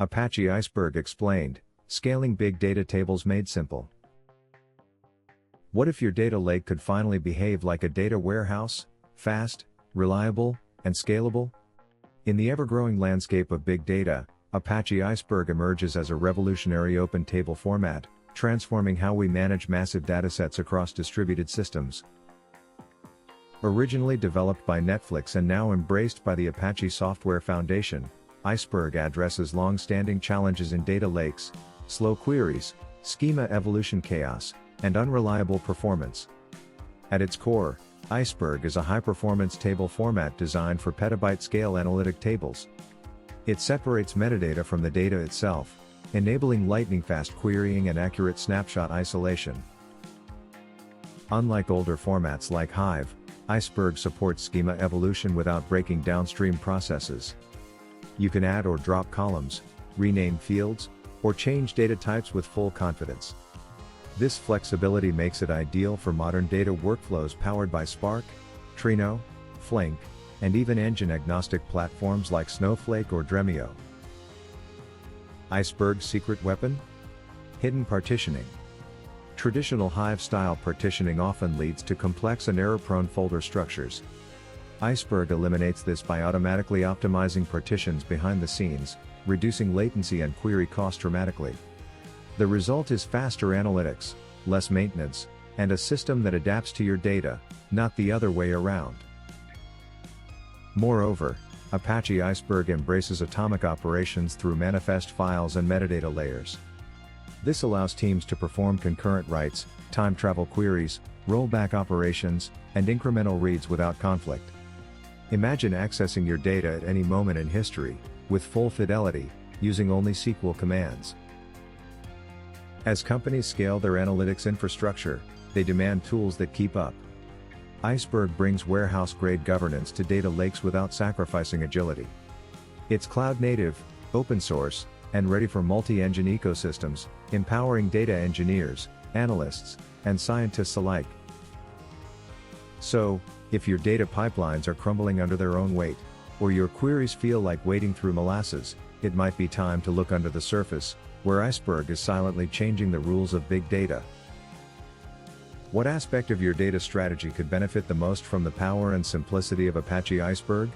Apache Iceberg explained, scaling big data tables made simple. What if your data lake could finally behave like a data warehouse, fast, reliable, and scalable? In the ever-growing landscape of big data, Apache Iceberg emerges as a revolutionary open table format, transforming how we manage massive datasets across distributed systems. Originally developed by Netflix and now embraced by the Apache Software Foundation, Iceberg addresses long-standing challenges in data lakes, slow queries, schema evolution chaos, and unreliable performance. At its core, Iceberg is a high-performance table format designed for petabyte-scale analytic tables. It separates metadata from the data itself, enabling lightning-fast querying and accurate snapshot isolation. Unlike older formats like Hive, Iceberg supports schema evolution without breaking downstream processes. You can add or drop columns, rename fields, or change data types with full confidence. This flexibility makes it ideal for modern data workflows powered by Spark, Trino, Flink, and even engine-agnostic platforms like Snowflake or Dremio. Iceberg's secret weapon? Hidden partitioning. Traditional Hive-style partitioning often leads to complex and error-prone folder structures. Iceberg eliminates this by automatically optimizing partitions behind the scenes, reducing latency and query cost dramatically. The result is faster analytics, less maintenance, and a system that adapts to your data, not the other way around. Moreover, Apache Iceberg embraces atomic operations through manifest files and metadata layers. This allows teams to perform concurrent writes, time travel queries, rollback operations, and incremental reads without conflict. Imagine accessing your data at any moment in history, with full fidelity, using only SQL commands. As companies scale their analytics infrastructure, they demand tools that keep up. Iceberg brings warehouse-grade governance to data lakes without sacrificing agility. It's cloud-native, open-source, and ready for multi-engine ecosystems, empowering data engineers, analysts, and scientists alike. So, if your data pipelines are crumbling under their own weight, or your queries feel like wading through molasses, it might be time to look under the surface, where Iceberg is silently changing the rules of big data. What aspect of your data strategy could benefit the most from the power and simplicity of Apache Iceberg?